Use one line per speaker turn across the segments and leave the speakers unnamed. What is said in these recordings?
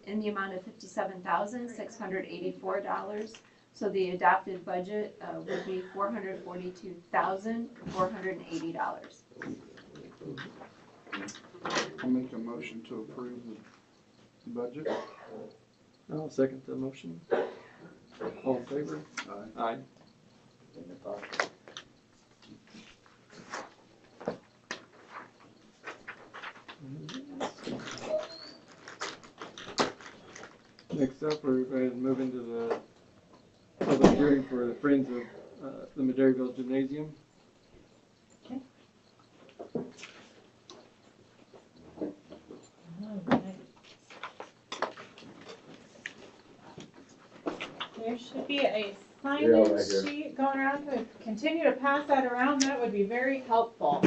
in the amount of $57,684. So the adopted budget would be $442,480.
I'll make a motion to approve the budget.
I'll second the motion. All in favor?
Aye.
Aye. Next up, we're going to move into the public hearing for the Friends of the Medaryville Gymnasium.
Okay. There should be a sign-in sheet going around. Could continue to pass that around. That would be very helpful.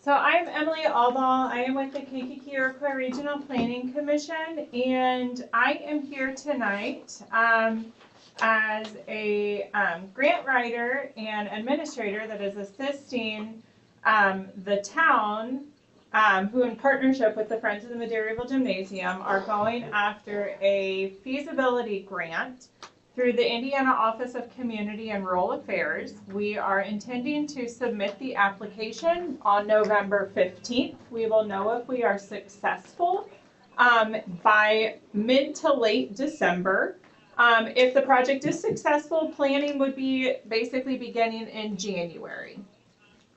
So I'm Emily Allball. I am with the Kankakee Iroquois Regional Planning Commission, and I am here tonight as a grant writer and administrator that is assisting the town, who in partnership with the Friends of the Medaryville Gymnasium are going after a feasibility grant through the Indiana Office of Community and Rural Affairs. We are intending to submit the application on November 15th. We will know if we are successful by mid to late December. If the project is successful, planning would be basically beginning in January.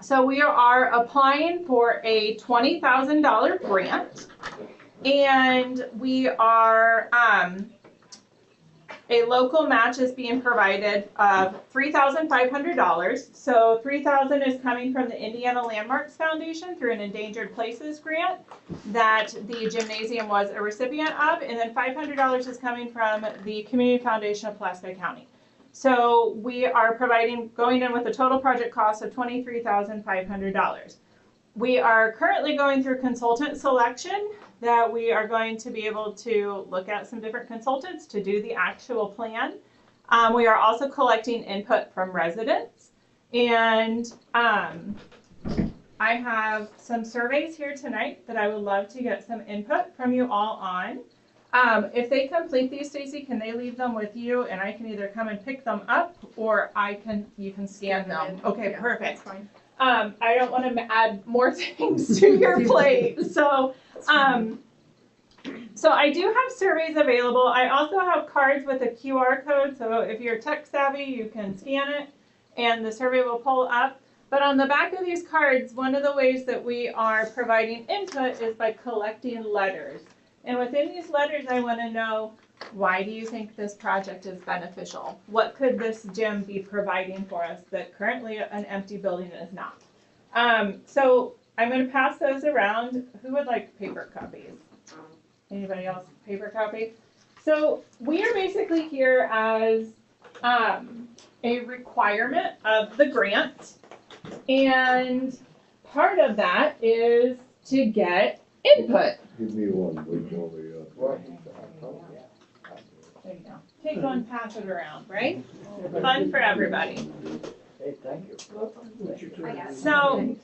So we are applying for a $20,000 grant, and we are a local match is being provided of $3,500. So $3,000 is coming from the Indiana Landmarks Foundation through an Endangered Places grant that the gymnasium was a recipient of, and then $500 is coming from the Community Foundation of Pulaski County. So we are going in with a total project cost of $23,500. We are currently going through consultant selection, that we are going to be able to look at some different consultants to do the actual plan. We are also collecting input from residents, and I have some surveys here tonight that I would love to get some input from you all on. If they complete these, Stacy, can they leave them with you, and I can either come and pick them up, or you can scan them. Okay, yeah, perfect. That's fine. I don't want to add more things to your plate. So I do have surveys available. I also have cards with a QR code. So if you're tech savvy, you can scan it and the survey will pull up. But on the back of these cards, one of the ways that we are providing input is by collecting letters. And within these letters, I want to know, why do you think this project is beneficial? What could this gym be providing for us that currently an empty building is not? So I'm going to pass those around. Who would like paper copies? Anybody else? Paper copy? So we are basically here as a requirement of the grant. And part of that is to get input.
Give me one, please.
There you go. Take one, pass it around, right? Fun for everybody.
Hey, thank you.
So,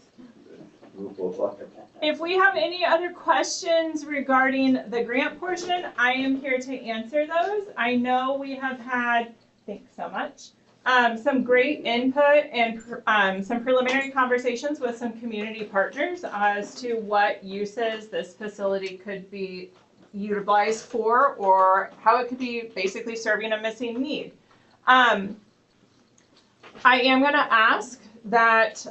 if we have any other questions regarding the grant portion, I am here to answer those. I know we have had, thanks so much, some great input and some preliminary conversations with some community partners as to what uses this facility could be utilized for, or how it could be basically serving a missing need. I am going to ask that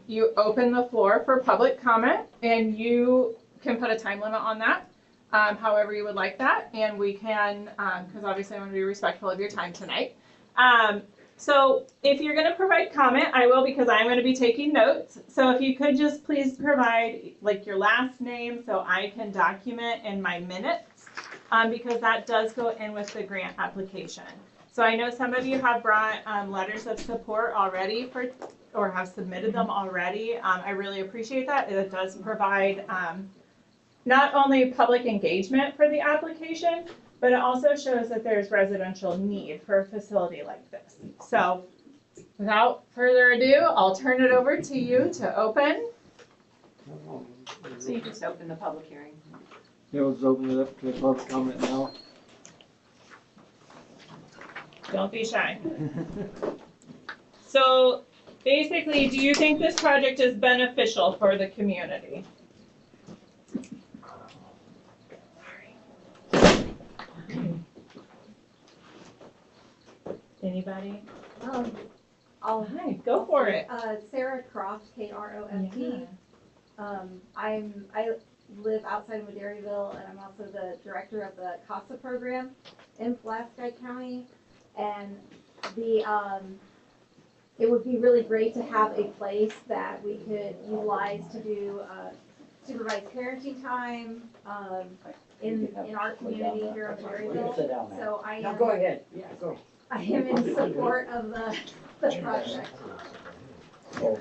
you open the floor for public comment, and you can put a time limit on that, however you would like that, and we can, because obviously I want to be respectful of your time tonight. So if you're going to provide comment, I will, because I'm going to be taking notes. So if you could just please provide like your last name so I can document in my minutes, because that does go in with the grant application. So I know some of you have brought letters of support already or have submitted them already. I really appreciate that. It does provide not only public engagement for the application, but it also shows that there's residential need for a facility like this. So without further ado, I'll turn it over to you to open.
So you just open the public hearing.
Okay, we'll just open it up to public comment now.
Don't be shy. So basically, do you think this project is beneficial for the community? Anybody? Hi, go for it.
Sarah Croft, Kroft. I live outside of Medaryville, and I'm also the director of the CASA program in Pulaski County. And it would be really great to have a place that we could utilize to do supervised parenting time in our community here in Medaryville.
Sit down, man.
So I
Now
am,
go ahead, yeah, go.
I am in support of the project.
Oh.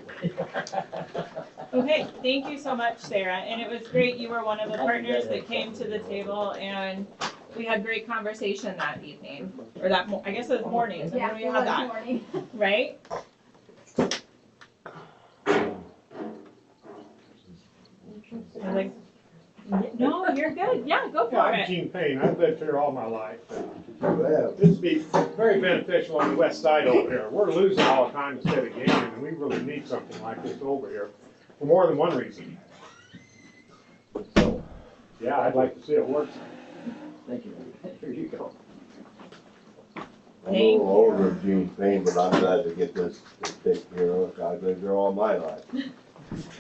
Okay, thank you so much, Sarah. And it was great. You were one of the partners that came to the table, and we had great conversation that evening, or that I guess it was morning. So
Yeah,
we
it
had
was
that,
morning.
right? Like, no, you're good. Yeah, go for
I'm
it.
Gene Payne. I've lived here all my life.
Well,
This would be very beneficial on the west side over here. We're losing all the time instead of gaining, and we really need something like this over here for more than one reason. So, yeah, I'd like to see it work.
thank you. Here you go.
I'm a little older than Gene Payne, but I'm glad to get this taken care of. I've lived there all my life.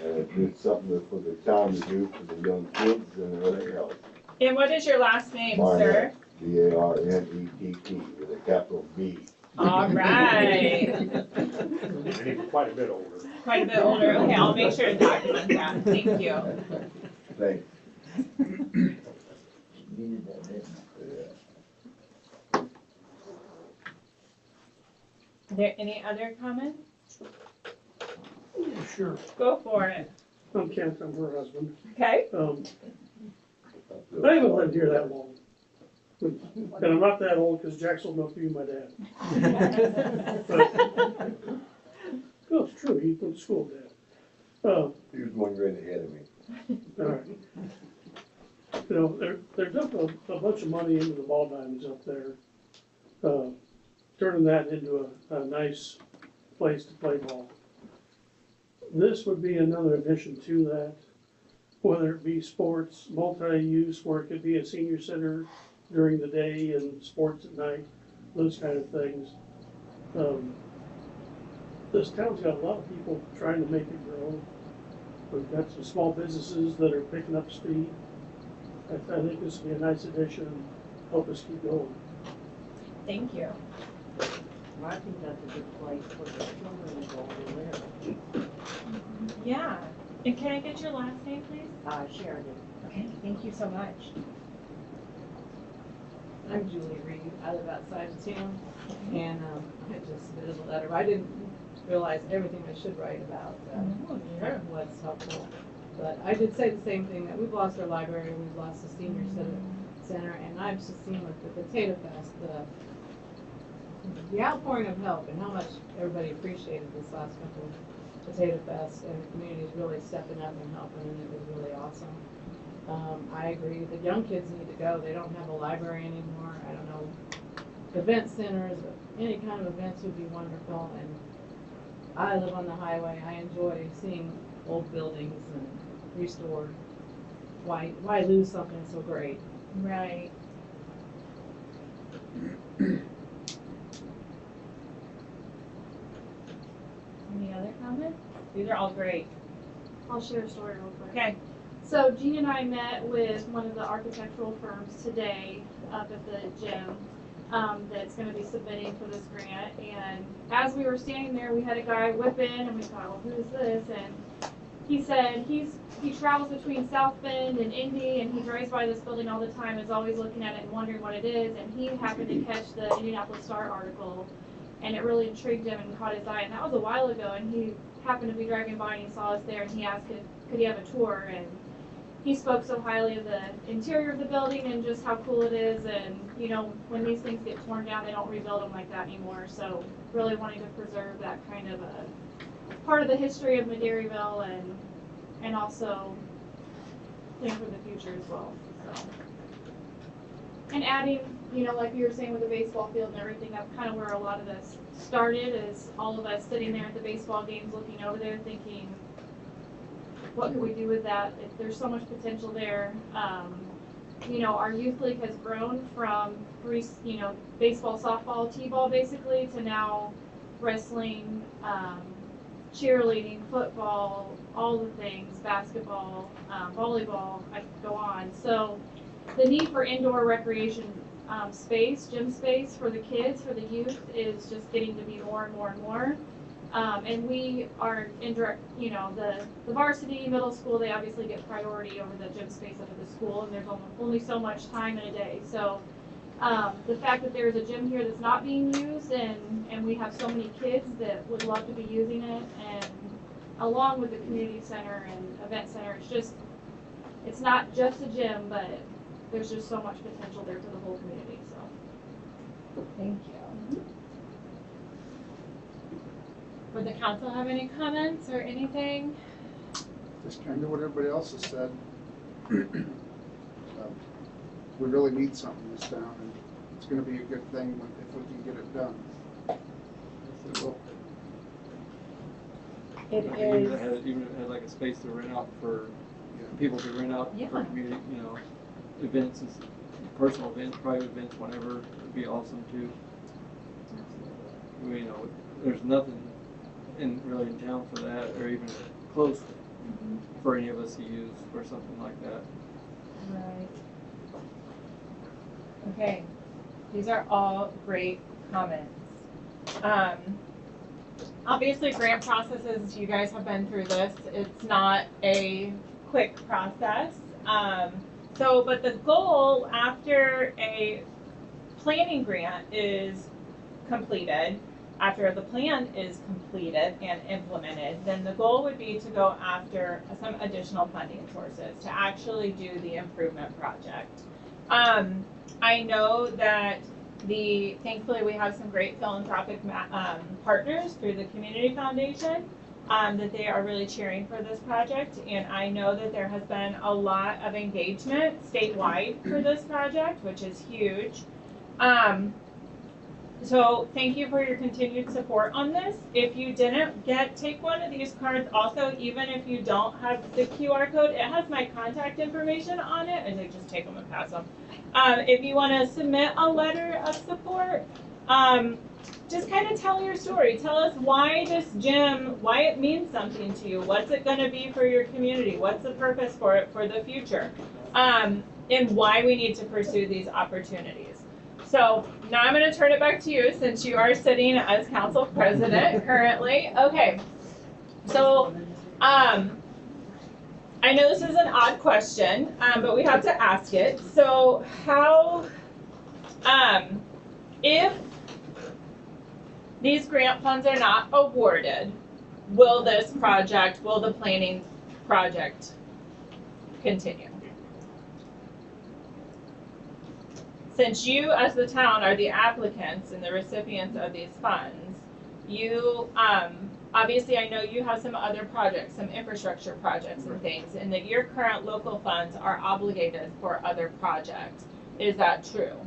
And it's something for the town to do for the young kids and everything else.
And what is your last name, sir?
Barnett, B-A-R-N-E-T-T with a capital B.
All right.
And he's quite a bit older.
Quite a bit older. Okay, I'll make sure to document that. Thank you.
Thanks.
Needed that, didn't
Are there any other comments?
Sure.
Go for it.
I'm Kent, I'm her husband.
Okay.
I haven't lived here that long. And I'm not that old because Jack's old enough to be my dad. No, it's true, he went to school with Dad.
He was one grade ahead of me.
All right. You know, they're dumping a bunch of money into the ball diamonds up there, turning that into a nice place to play ball. This would be another addition to that, whether it be sports, multi-use, where it could be a senior center during the day and sports at night, those kind of things. This town's got a lot of people trying to make it grow. We've got some small businesses that are picking up speed. I think this would be a nice addition and help us keep going.
Thank you.
I think that's a good place for the children to go to live.
Yeah. And can I get your last name, please?
Sheridan.
Okay, thank you so much.
I'm Julie Reed. I live outside of town, and I just submitted a letter. I didn't realize everything I should write about what's helpful. But I did say the same thing, that we've lost our library, we've lost the senior center, and I've just seen with the Potato Fest, the outpouring of help and how much everybody appreciated this last couple of Potato Fest, and the community's really stepping up and helping, and it was really awesome. I agree, the young kids need to go. They don't have a library anymore. I don't know, event centers, any kind of events would be wonderful, and I live on the highway. I enjoy seeing old buildings and restored. Why lose something so great?
Right. Any other comments? These are all great.
I'll share a story real quick.
Okay.
So Jean and I met with one of the architectural firms today up at the gym that's going to be submitting for this grant. And as we were standing there, we had a guy whip in, and we thought, well, who is this? And he said he travels between South Bend and Indy, and he drives by this building all the time, is always looking at it and wondering what it is. And he happened to catch the Indianapolis Star article, and it really intrigued him and caught his eye. And that was a while ago, and he happened to be driving by and he saw us there, and he asked if could he have a tour. And he spoke so highly of the interior of the building and just how cool it is. And you know, when these things get torn down, they don't rebuild them like that anymore. So really wanting to preserve that kind of a part of the history of Medaryville, and also plan for the future as well, so. And adding, like you were saying with the baseball field and everything, that's kind of where a lot of this started, is all of us sitting there at the baseball games, looking over there thinking, what could we do with that? There's so much potential there. Our youth league has grown from baseball, softball, t-ball basically, to now wrestling, cheerleading, football, all the things, basketball, volleyball, I could go on. So the need for indoor recreation space, gym space for the kids, for the youth, is just getting to be more and more and more. And we are indirect, the varsity, middle school, they obviously get priority over the gym space up at the school, and there's only so much time in a day. So the fact that there's a gym here that's not being used, and we have so many kids that would love to be using it, and along with the community center and event center, it's not just a gym, but there's just so much potential there for the whole community, so.
Thank you. Would the council have any comments or anything?
Just kind of what everybody else has said. We really need something in this town, and it's gonna be a good thing if we can get it done.
It
Even
is.
if it had like a space to rent out for, people to rent out
Yeah.
for community, events, and personal events, private events, whatever, would be awesome too. There's nothing really in town for that, or even close for any of us to use for something like that.
Right. Okay, these are all great comments. Obviously, grant processes, you guys have been through this. It's not a quick process. But the goal after a planning grant is completed, after the plan is completed and implemented, then the goal would be to go after some additional funding sources to actually do the improvement project. I know that thankfully we have some great philanthropic partners through the Community Foundation, that they are really cheering for this project, and I know that there has been a lot of engagement statewide for this project, which is huge. So thank you for your continued support on this. If you didn't take one of these cards also, even if you don't have the QR code, it has my contact information on it, and just take them and pass them. If you want to submit a letter of support, just kind of tell your story. Tell us why this gym, why it means something to you. What's it going to be for your community? What's the purpose for it for the future? And why we need to pursue these opportunities. So now I'm going to turn it back to you, since you are sitting as council president currently. Okay, so I know this is an odd question, but we have to ask it. So how, if these grant funds are not awarded, will the planning project continue? Since you, as the town, are the applicants and the recipients of these funds, you, obviously I know you have some other projects, some infrastructure projects and things, and that your current local funds are obligated for other projects. Is that true?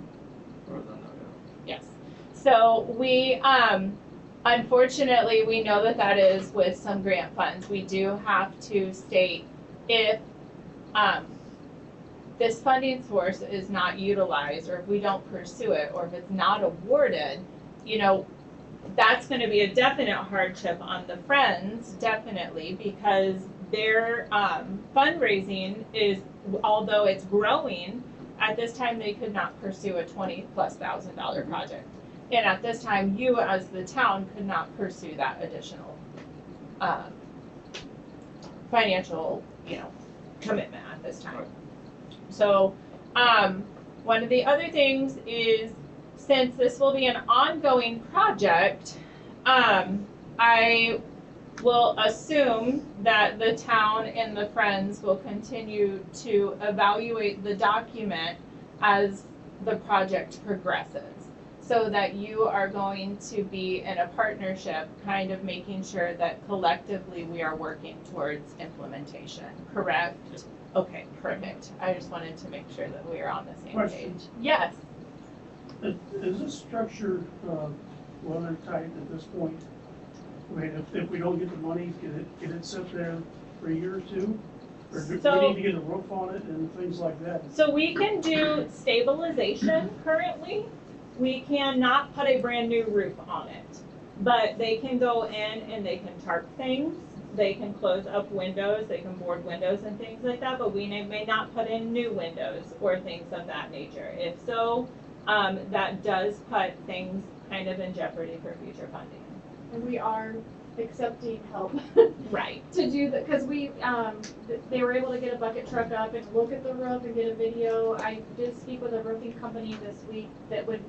Yes. So we, unfortunately, we know that is with some grant funds. We do have to state if this funding source is not utilized, or if we don't pursue it, or if it's not awarded, that's going to be a definite hardship on the Friends, definitely, because their fundraising is, although it's growing, at this time they could not pursue a $20,000+ project. And at this time, you as the town could not pursue that additional financial, commitment at this time. So, one of the other things is, since this will be an ongoing project, I will assume that the town and the Friends will continue to evaluate the document as the project progresses, so that you are going to be in a partnership, kind of making sure that collectively we are working towards implementation, correct? Okay.
perfect. I just wanted to make sure that we were on the same
Question.
page. Yes.
Is this structure, watertight at this point? I mean, if we don't get the money, can it sit there for a year or two? Or do
So-
we need to get a roof on it and things like that?
So we can do stabilization currently. We cannot put a brand new roof on it. But they can go in and they can tarp things. They can close up windows, they can board windows and things like that, but we may not put in new windows or things of that nature. If so, that does put things kind of in jeopardy for future funding.
And we are accepting help
Right.
to do that, because they were able to get a bucket truck up and look at the roof and get a video. I did speak with a roofing company this week that would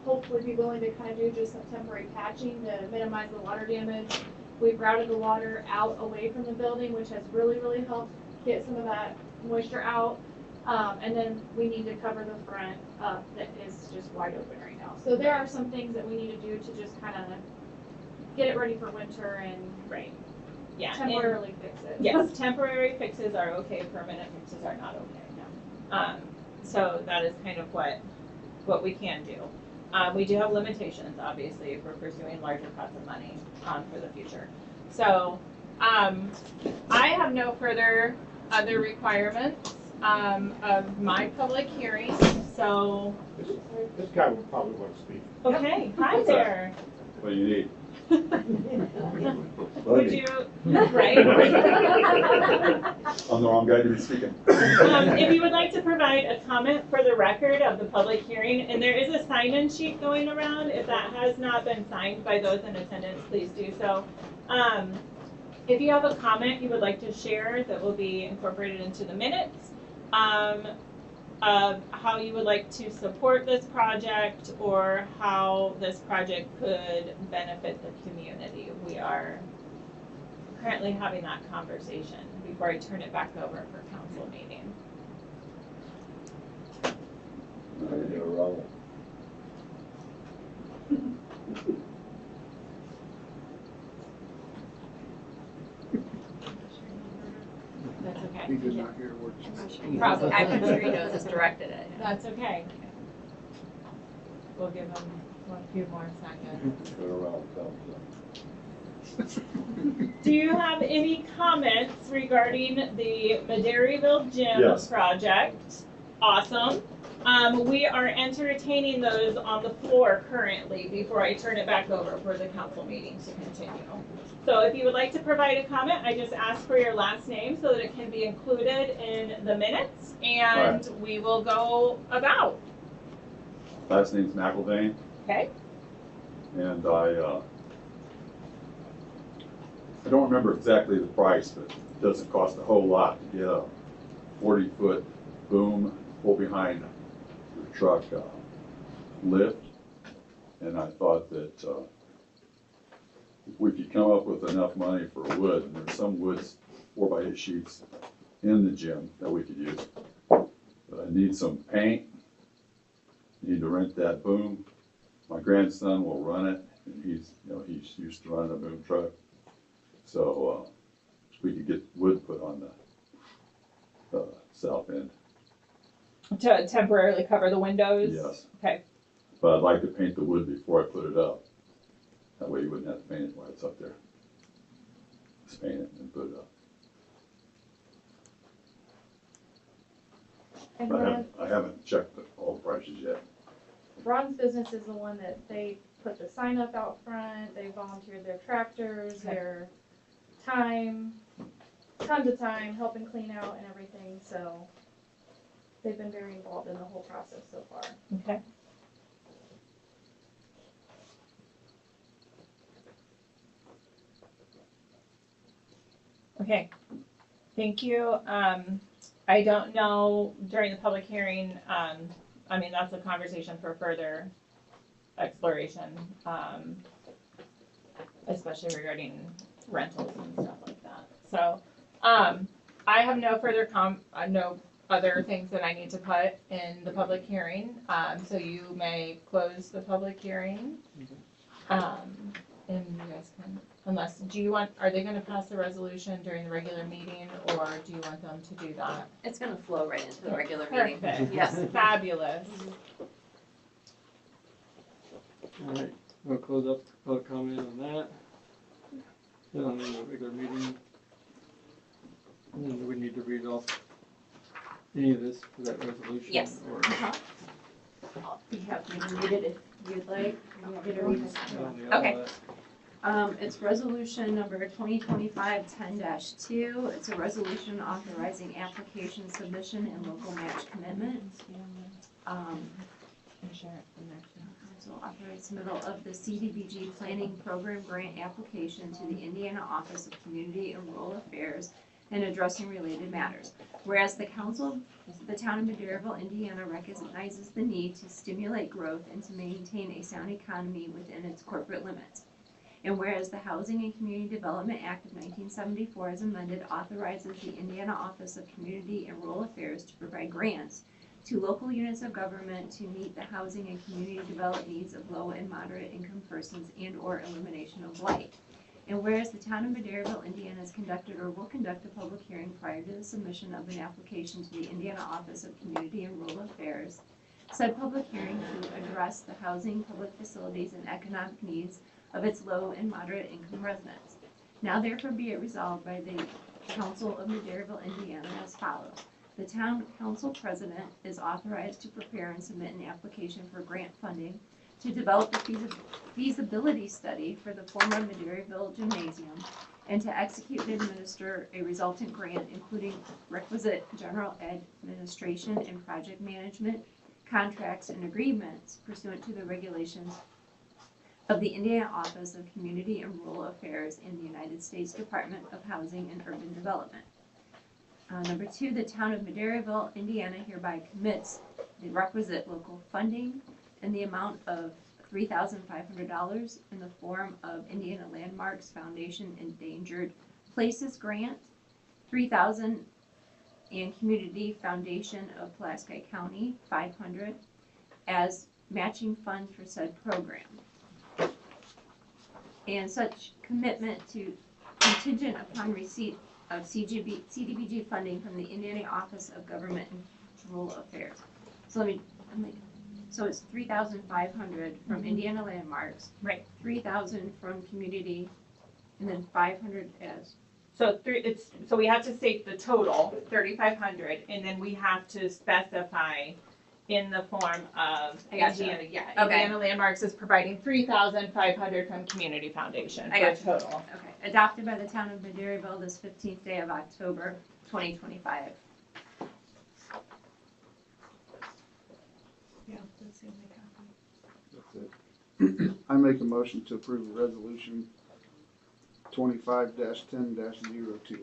hopefully be willing to kind of do just some temporary patching to minimize the water damage. We've routed the water out away from the building, which has really, really helped get some of that moisture out. And then we need to cover the front up that is just wide open right now. So there are some things that we need to do to just kind of get it ready for winter and
Right. Yeah. and-
temporarily fix it.
Yes, temporary fixes are okay, permanent fixes are not okay, no. So that is kind of what we can do. We do have limitations, obviously, if we're pursuing larger pots of money, for the future. So, I have no further other requirements, of my public hearing, so,
This guy would probably want to speak.
okay, hi there.
What do you need?
Would you, right?
I'm the wrong guy to be speaking.
If you would like to provide a comment for the record of the public hearing, and there is a sign-in sheet going around, if that has not been signed by those in attendance, please do so. If you have a comment you would like to share that will be incorporated into the minutes, of how you would like to support this project or how this project could benefit the community. We are currently having that conversation before I turn it back over for council meeting.
You're wrong.
That's okay.
He did not hear what you said.
Probably, I'm sure he knows it's directed at him.
That's okay. We'll give him a few more seconds.
Turn around, thumbs up.
Do you have any comments regarding the Medaryville Gym
Yes.
project? Awesome. We are entertaining those on the floor currently before I turn it back over for the council meeting to continue. So if you would like to provide a comment, I just ask for your last name so that it can be included in the minutes, and we will go about.
Last name's McElvain,
Okay?
and I don't remember exactly the price, but it doesn't cost a whole lot to get a 40-foot boom pull behind your truck lift, and I thought that if we could come up with enough money for wood, and there's some wood 4x8 sheets in the gym that we could use, but I need some paint. Need to rent that boom. My grandson will run it, and he's used to running a boom truck. So we could get wood put on the south end.
To temporarily cover the windows?
Yes.
Okay.
But I'd like to paint the wood before I put it up. That way you wouldn't have to paint it while it's up there. Just paint it and put it up.
And
I haven't checked all the prices yet.
Ron's business is the one that they put the sign up out front, they volunteered their tractors, their time, tons of time, helping clean out and everything, so they've been very involved in the whole process so far.
Okay. Okay, thank you. I don't know during the public hearing, I mean, that's a conversation for further exploration, especially regarding rentals and stuff like that. So, I have no further no other things that I need to put in the public hearing. So you may close the public hearing. And you guys can Unless, are they gonna pass the resolution during the regular meeting, or do you want them to do that?
It's gonna flow right into the regular meeting.
Perfect.
Yes.
Fabulous.
Alright, we'll close up public comment on that. Then on the regular meeting. And then we need to read off any of this for that resolution?
Yes.
Or,
I'll be happy to read it if you'd like. You want me to read it?
Okay.
It's resolution number 2025-10-2. It's a resolution authorizing application submission and local match commitment. So authorize submittal of the CDBG Planning Program Grant application to the Indiana Office of Community and Rural Affairs and addressing related matters. Whereas the Council of the Town of Medaryville, Indiana recognizes the need to stimulate growth and to maintain a sound economy within its corporate limits. And whereas the Housing and Community Development Act of 1974 as amended authorizes the Indiana Office of Community and Rural Affairs to provide grants to local units of government to meet the housing and community development needs of low and moderate income persons and or elimination of blight. And whereas the Town of Medaryville, Indiana has conducted or will conduct a public hearing prior to the submission of an application to the Indiana Office of Community and Rural Affairs, said public hearing to address the housing, public facilities, and economic needs of its low and moderate income residents. Now therefore be it resolved by the Council of Medaryville, Indiana as follows. The Town Council President is authorized to prepare and submit an application for grant funding to develop a feasibility study for the former Medaryville Gymnasium and to execute and administer a resultant grant including requisite general administration and project management, contracts, and agreements pursuant to the regulations of the Indiana Office of Community and Rural Affairs in the United States Department of Housing and Urban Development. Number 2, the Town of Medaryville, Indiana hereby commits the requisite local funding in the amount of $3,500 in the form of Indiana Landmarks Foundation Endangered Places Grant, $3,000 and Community Foundation of Pulaski County, $500 as matching funds for said program. And such commitment to contingent upon receipt of CDBG funding from the Indiana Office of Government and Rural Affairs. So so it's $3,500 from Indiana Landmarks.
Right.
3,000 from community, and then 500 as.
So so we have to state the total, 3,500, and then we have to specify in the form of Indiana. Yeah,
Okay.
Indiana Landmarks is providing 3,500 from Community Foundation
I
for
gotcha.
total.
Okay. Adopted by the Town of Medaryville this 15th day of October, 2025.
that's it.
I make a motion to approve the resolution 25-10-02.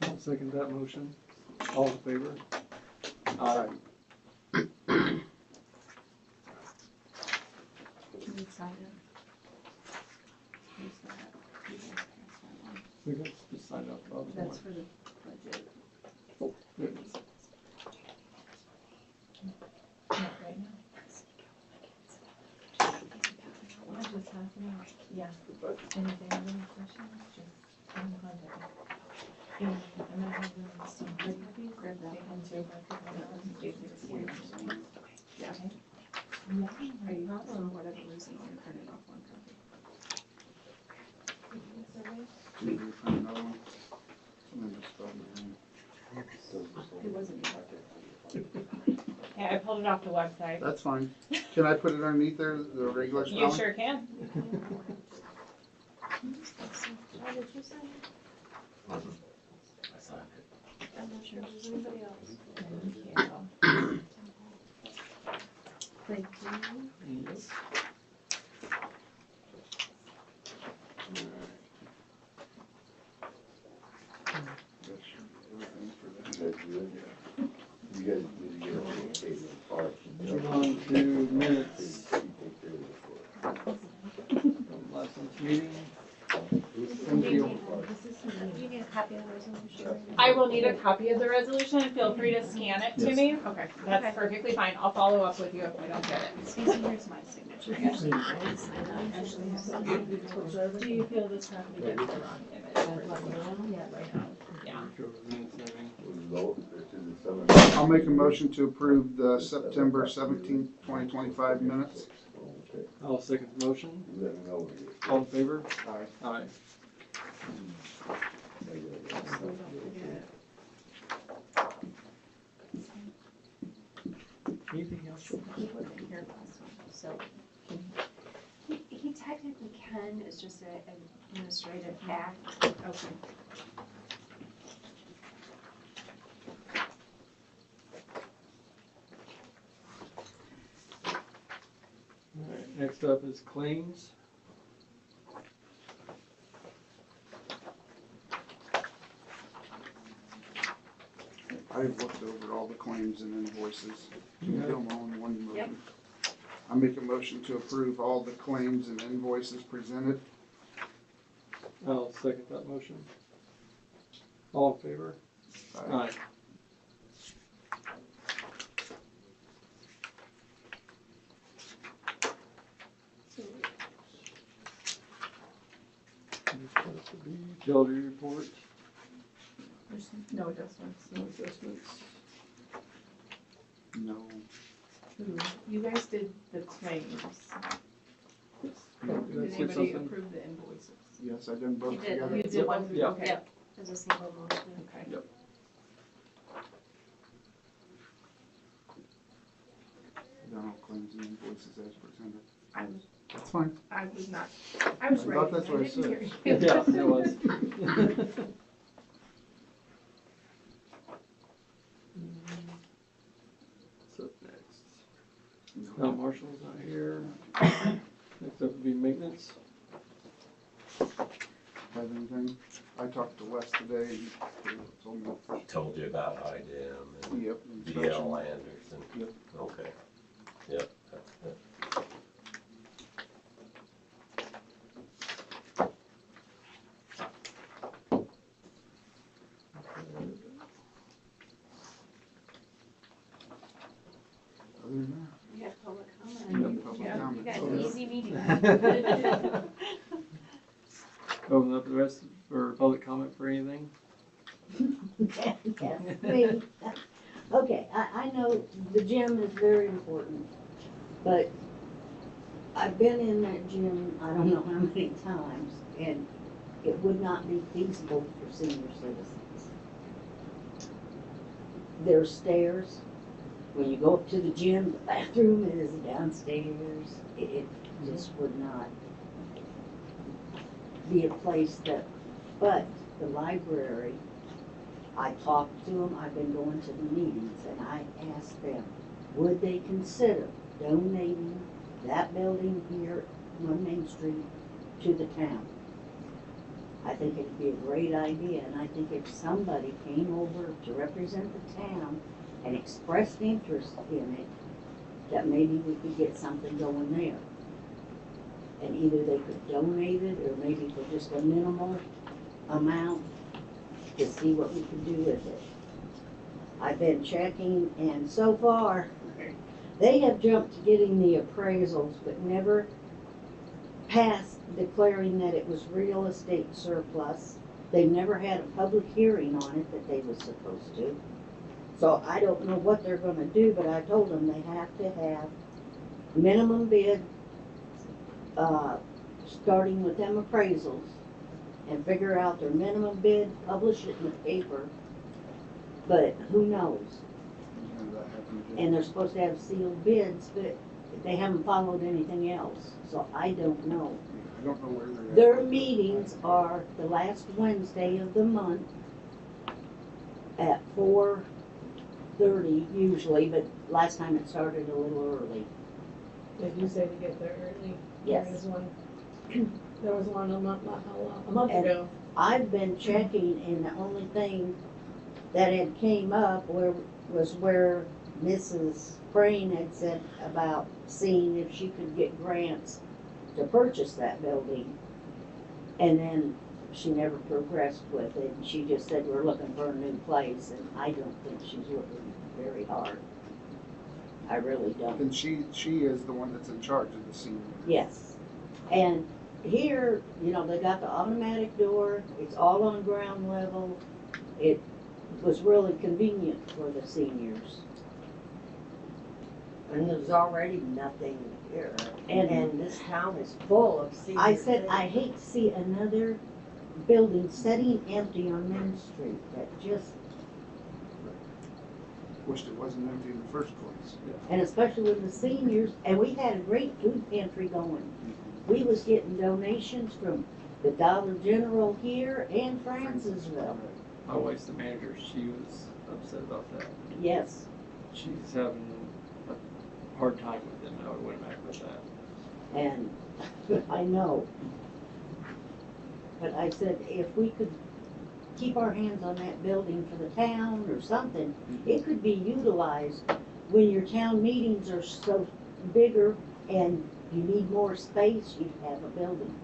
I'll second that motion. All in favor?
Aye.
Can we sign it? Who's that?
We can just sign up.
That's for the budget.
Oh, there it is.
Not right now. What is happening? Yeah. Anything, any questions? Just contact me. And I'm gonna have them some hard copies. Grab that one too.
Yeah.
Okay.
Are you, for whatever reason, you printed off one copy?
Can you find another one? Somebody just spelled my name.
It wasn't you.
Yeah, I pulled it off the website.
That's fine. Can I put it underneath there, the regular spelling?
You sure can.
I'm not sure if there's anybody else. Thank you.
Yes.
You guys need to get on the table and parks and
Move
stuff.
on to minutes
Take care of it for us.
from last month's meeting. Thank you.
You need a copy of the resolution?
I will need need a copy of the resolution, feel free to scan it to me. Okay, that's
Okay.
perfectly fine. I'll follow up with you if I don't get it.
Stacy, here's my signature. Actually, I actually have something.
Do you feel this copy gets the wrong image? Yeah, right now. Yeah.
Go over the minutes and everything.
I'll make a motion to approve the September 17th, 2025 minutes.
I'll second the motion.
Let me know.
All in favor?
Aye.
Aye. Anything else?
He wasn't here last week, so he technically can, it's just an administrative act.
Okay.
Alright, next up is claims.
I've looked over all the claims and invoices.
Yeah.
Do them all in one
Yep.
motion. I make a motion to approve all the claims and invoices presented.
I'll second that motion. All in favor? Aye. Utility report,
There's no adjustments.
no adjustments.
No.
You guys did the claims.
Did
Did
I switch
anybody
something?
approve the invoices?
Yes, I done both
You did.
together.
You did one?
Yeah.
Okay.
Yep, as a single motion.
Okay.
Done all claims and invoices as presented.
I was,
That's fine.
I was not, I was
I
right.
thought that's what I
didn't hear
said.
you.
Yeah, it was. What's up next? No, Marshall's not here. Next up would be maintenance.
Have anything? I talked to Wes today, he told me.
Told you about IDM and
Yep.
DL
inspection.
Anderson.
Yep.
Okay. Yep. That's it.
Other than that,
We have public
Yep,
comment.
public
Yeah,
comment.
you got
Oh,
an
yeah.
easy meeting.
Open up the rest for public comment for anything.
Yes, me. Okay, I know the gym is very important, but I've been in that gym, I don't know how many times, and it would not be feasible for senior citizens. There's stairs. When you go up to the gym, the bathroom is downstairs. It just would not be a place that, but the library, I talked to them, I've been going to the meetings, and I asked them, would they consider donating that building here on Main Street to the town? I think it'd be a great idea, and I think if somebody came over to represent the town and expressed interest in it, that maybe we could get something going there. And either they could donate it, or maybe for just a minimal amount, to see what we could do with it. I've been checking, and so far, they have jumped to getting the appraisals, but never passed declaring that it was real estate surplus. They never had a public hearing on it that they was supposed to. So I don't know what they're gonna do, but I told them they have to have minimum bid, starting with them appraisals, and figure out their minimum bid, publish it in the paper, but who knows?
Yeah, that happened again.
And they're supposed to have sealed bids, but they haven't followed anything else, so I don't know.
I don't know where they're at.
Their meetings are the last Wednesday of the month at 4:30 usually, but last time it started a little early.
Did you say to get there early?
Yes.
There was one a month, not how long, a month
And
ago.
I've been checking, and the only thing that had came up was where Mrs. Crane had said about seeing if she could get grants to purchase that building. And then she never progressed with it, and she just said, we're looking for a new place, and I don't think she's looking very hard. I really don't.
And she is the one that's in charge of the senior.
Yes. And here, you know, they got the automatic door, it's all on ground level. It was really convenient for the seniors.
And there's already nothing here,
And-
and this town is full of seniors.
I said, I hate to see another building sitting empty on Main Street, that just,
Wished it wasn't empty in the first place.
and especially with the seniors, and we had a great food pantry going. We was getting donations from the Dollar General here and Francisville.
My wife's the manager, she was upset about that.
Yes,
She's having a hard time with them, I would imagine with that.
and I know. But I said, if we could keep our hands on that building for the town or something, it could be utilized when your town meetings are so bigger and you need more space, you have a building.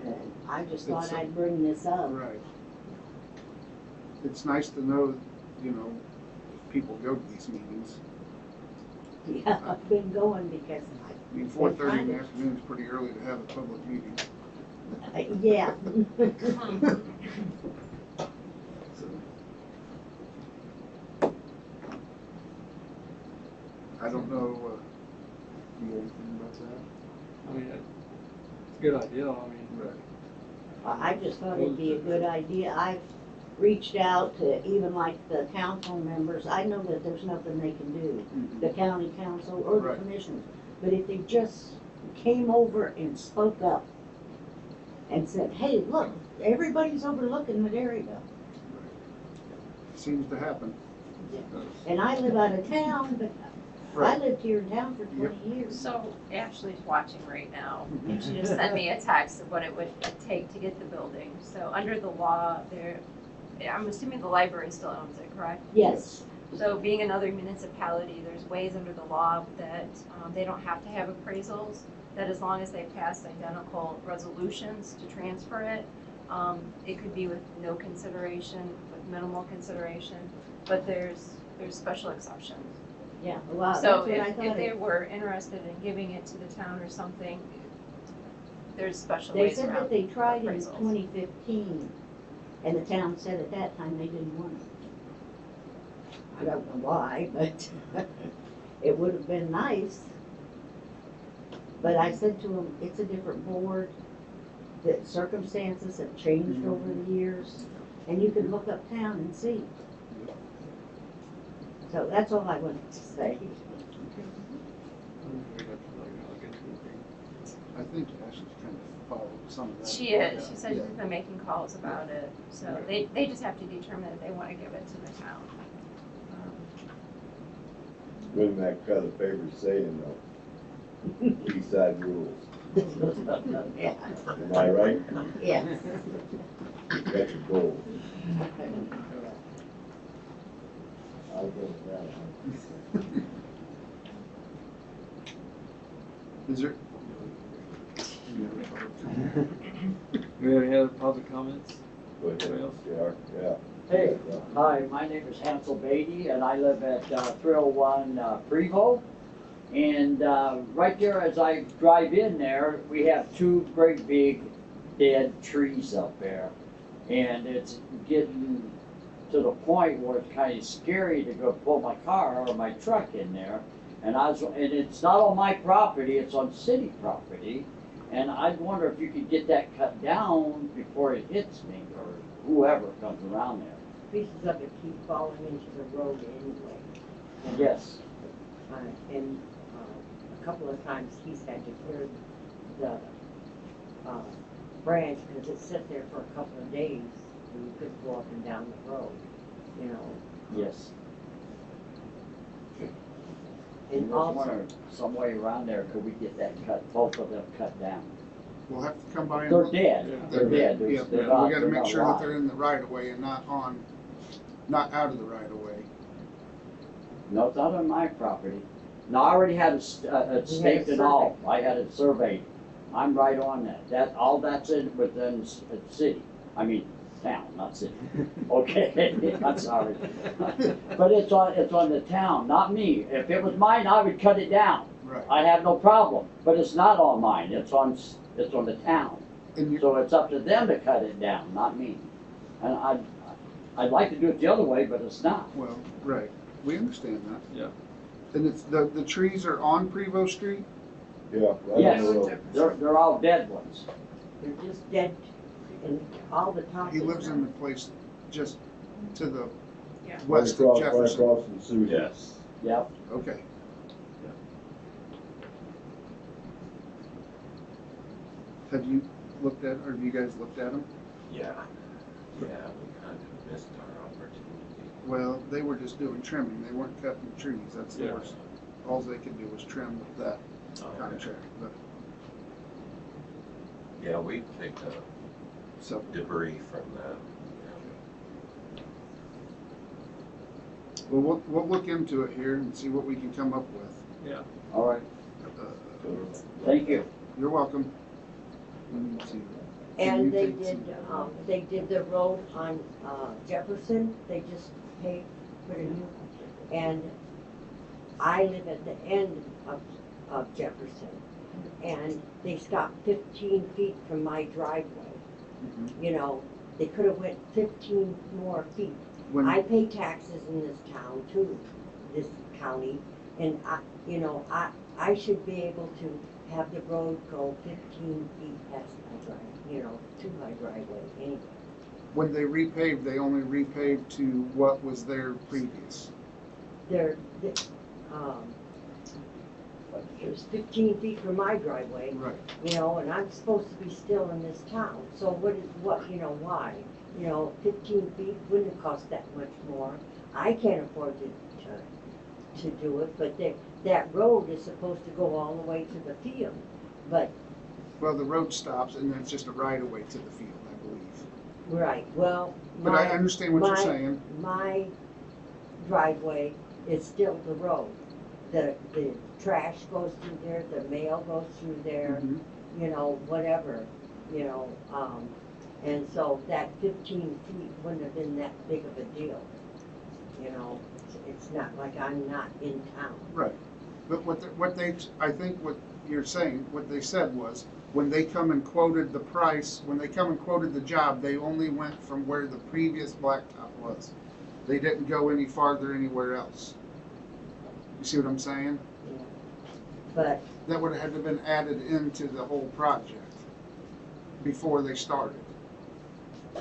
And I just thought I'd bring this up.
Right. It's nice to know, you know, people go to these meetings.
Yeah, I've been going because
I mean, 4:30 in the afternoon is pretty early to have a public meeting.
yeah.
So, I don't know, you know anything about that?
I mean, it's a good idea, I mean.
Right.
I just thought it'd be a good idea. I've reached out to even like the council members. I know that there's nothing they can do, the county council or the
Right.
commissioners. But if they just came over and spoke up and said, hey, look, everybody's overlooking Medaryville.
Seems to happen.
And I live out of town, but I
Right.
lived here in town for 20 years.
So Ashley's watching right now, and she just sent me a text of what it would take to get the building. So under the law, I'm assuming the library still owns it, correct?
Yes.
So being another municipality, there's ways under the law that they don't have to have appraisals, that as long as they pass identical resolutions to transfer it, it could be with no consideration, with minimal consideration, but there's special exceptions.
Yeah, well, that's
So
what I
if
thought.
they were interested in giving it to the town or something, there's special
They
ways
said
around
that they tried in
appraisals.
2015, and the town said at that time they didn't want it. I don't know why, but it would have been nice. But I said to them, it's a different board, that circumstances have changed over the years, and you can look up town and see. So that's all I wanted to say.
I think Ashley's trying to follow some of that.
She is, she said
Yeah.
she's been making calls about it, so they just have to determine if they wanna give it to the town.
Wouldn't that cut a favor saying though? East side rules.
Yeah.
Am I right?
Yes.
That's a goal.
I'll go with that.
Is there?
Do we have any other public comments?
Go ahead, yeah.
Hey, hi, my name is Hansel Beatty, and I live at 301 Prevo. And right there, as I drive in there, we have two great big dead trees up there. And it's getting to the point where it's kind of scary to go pull my car or my truck in there. And it's not on my property, it's on city property. And I'd wonder if you could get that cut down before it hits me or whoever comes around there.
Pieces of it keep falling into the road anyway.
Yes.
And a couple of times he's had to clear the branch because it sat there for a couple of days and you couldn't go up and down the road, you know.
Yes.
And
And
also,
wonder, some way around there, could we get that cut, both of them cut down?
We'll have to come by and
They're
look.
dead, they're dead. There's-
Yeah,
they're
we
not-
gotta
they're
make
not
sure that
alive.
they're in the right of way and not out of the right of way.
No, it's not on my property. No, I already had it staked and all, I had it surveyed. I'm right on that, all that's within the city, I mean, town, not city. Okay, I'm sorry. But it's on the town, not me. If it was mine, I would cut it down.
Right.
I have no problem, but it's not all mine, it's on the town.
And
So it's up to them to cut it down, not me. And I'd like to do it the other way, but it's not.
well, right, we understand that.
Yeah.
And it's, the trees are on Prevost Street?
Yeah. right
Yes,
in the middle.
they're all dead ones.
They're just dead, and all the top.
He lives in the place just to the
Yeah.
west
Right
of
across-
Jefferson.
Right across from Susan.
Yes.
Yep.
Okay. Have you looked at, or have you guys looked at them?
Yeah. Yeah, we kind of missed our opportunity.
Well, they were just doing trimming, they weren't cutting trees, that's the
Yeah.
worst. All they could do was trim with that
Okay.
contract, but,
Yeah, we picked up
so.
debris from that.
Well, we'll look into it here and see what we can come up with.
Yeah.
All right,
Uh,
thank you.
You're welcome. Let me see. Can you
And they
take
did the road on, Jefferson, they just put a new, and I live at the end of Jefferson. And they stopped 15 feet from my driveway.
Mhm.
You know, they could have went 15 more feet.
When-
I pay taxes in this town too, this county, and I should be able to have the road go 15 feet past my driveway, to my driveway anyway.
When they repaved, they only repaved to what was there previous.
It was 15 feet from my driveway,
Right.
and I'm supposed to be still in this town, so why? 15 feet wouldn't have cost that much more. I can't afford to do it, but that road is supposed to go all the way to the field, but,
Well, the road stops and then it's just a right of way to the field, I believe.
right, well,
But I understand what you're saying.
My driveway is still the road. The trash goes through there, the mail goes through there,
Mhm.
whatever, and so that 15 feet wouldn't have been that big of a deal. It's not like I'm not in town.
Right. But I think what you're saying, what they said was, when they come and quoted the price, when they come and quoted the job, they only went from where the previous blacktop was. They didn't go any farther anywhere else. You see what I'm saying?
Yeah. But,
That would have had to have been added into the whole project before they started.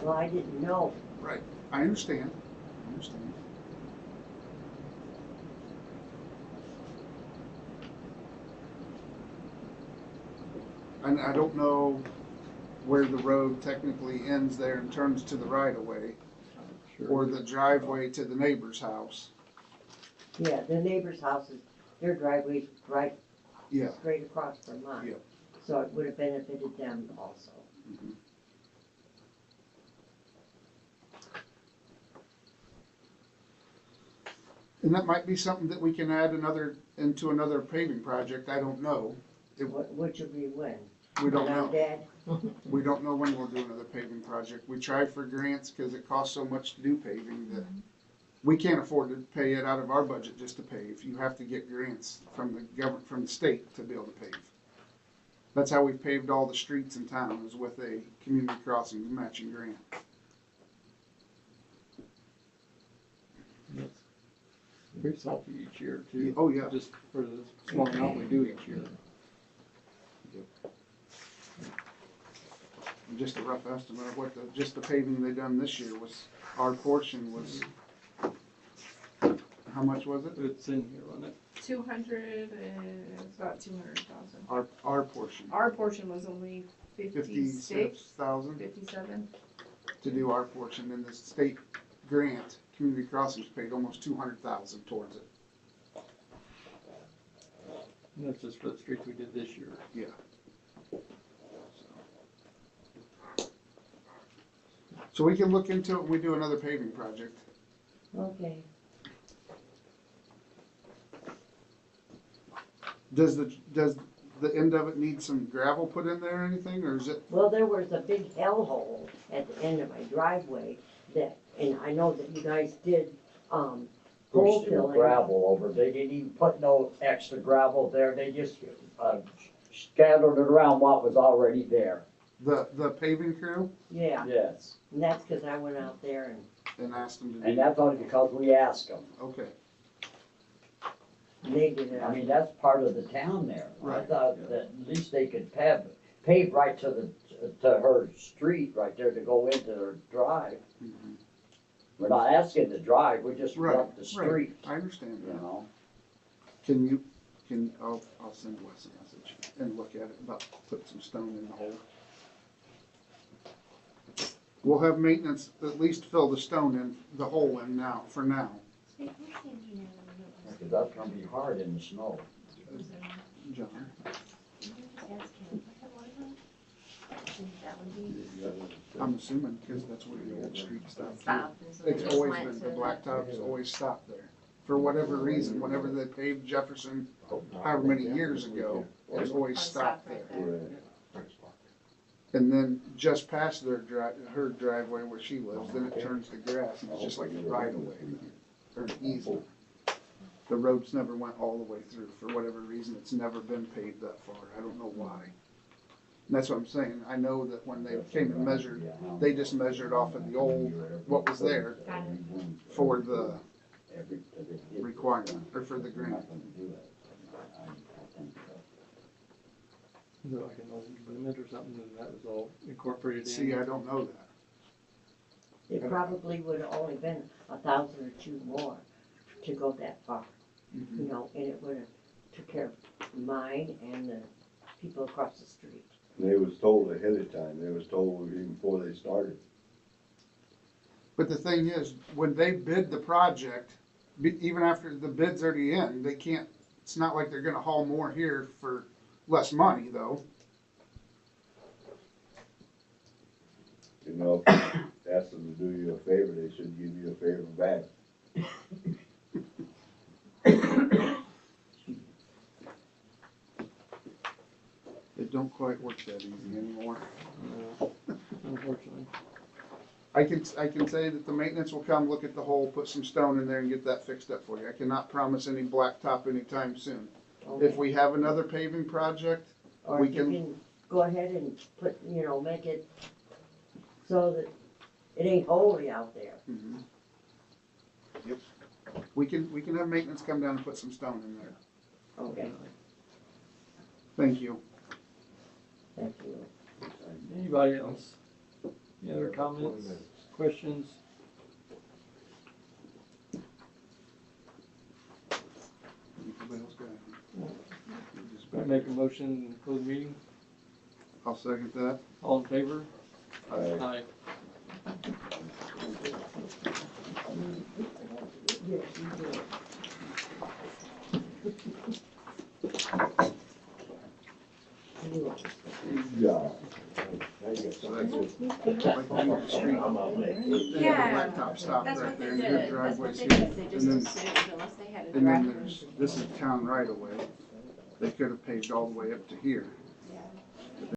well, I didn't know.
Right. I understand. I understand. And I don't know where the road technically ends there and turns to the right of way, or the driveway to the neighbor's house.
Yeah, the neighbor's houses, their driveway's right
Yeah.
straight across from mine.
Yep.
So it would have benefited them also.
Mhm. And that might be something that we can add into another paving project, I don't know.
Which would be when?
We don't
When I'm
know.
dead?
We don't know when we'll do another paving project. We tried for grants because it costs so much to do paving that we can't afford to pay it out of our budget just to pave. You have to get grants from the government, from the state to be able to pave. That's how we've paved all the streets in town, is with a community crossings matching grant.
Pretty salty each year too.
Oh, yeah.
Just for the small amount we do each year.
And just a rough estimate of what just the paving they done this year was, our portion was, how much was it?
It's in here, wasn't it?
200, it's about 200,000.
Our portion,
Our portion was only 56,
56,000
57.
to do our portion, and the state grant, community crossings paid almost 200,000 towards it.
And that's just for the streets we did this year.
Yeah. So we can look into it when we do another paving project.
Okay.
Does the end of it need some gravel put in there or anything, or is it?
Well, there was a big hellhole at the end of my driveway that, and I know that you guys did, hole
Pushed the
filling.
gravel over, they didn't even put no extra gravel there, they just, scattered it around what was already there.
The paving crew?
Yeah,
Yes,
and that's cause I went out there
And asked them to do?
and that's only because we asked them.
Okay,
and they did it.
I mean, that's part of the town there. I
Right.
thought that at least they could pave right to her street right there to go into her drive.
mhm.
We're not asking to drive, we just
Right,
want the street,
I understand
you
that.
know?
I'll send Wes a message and look at it about putting some stone in the hole. We'll have maintenance at least fill the stone in, the hole in now, for now.
Because that's gonna be hard in the snow.
John, I'm assuming, because that's where the old street stopped.
Stop.
It's always been, the blacktop's always stopped there. For whatever reason, whenever they paved Jefferson, however many years ago, it's always stopped there. And then just past her driveway where she lives, then it turns to grass, and it's just like a right of way, or an easement. The roads never went all the way through, for whatever reason, it's never been paved that far, I don't know why. And that's what I'm saying, I know that when they came and measured, they just measured off of the old, what was there, for the requirement, or for the grant.
Is there like an old limit or something, and that was all incorporated in?
See, I don't know that.
It probably would have only been 1,000 or two more to go that far, you know, and it would have took care of mine and the people across the street.
They was told ahead of time, they was told even before they started.
But the thing is, when they bid the project, even after the bid's already in, they can't, it's not like they're gonna haul more here for less money, though.
You know, if you ask them to do you a favor, they should give you a favor back.
It don't quite work that easy anymore.
No, unfortunately.
I can say that the maintenance will come, look at the hole, put some stone in there and get that fixed up for you. I cannot promise any blacktop anytime soon. If we have another paving project,
Or
we
you can go ahead and put, you know, make it so that it ain't holy out there.
Yep. We can have maintenance come down and put some stone in there.
Okay,
Thank you.
thank you.
Anybody else? Any other comments, questions?
Anybody else got anything?
I make a motion to close the meeting.
I'll second that.
All in favor?
Aye.
Yes, you do.
Yeah.
So that's it. Like the street.
Yeah,
Blacktop stopped
That's
right
what they
there, and
did,
your
that's
driveway's
what they
here.
did, they
And
just
then,
assumed unless they had a
and then
driveway.
this is town right away. They could have paved all the way up to here.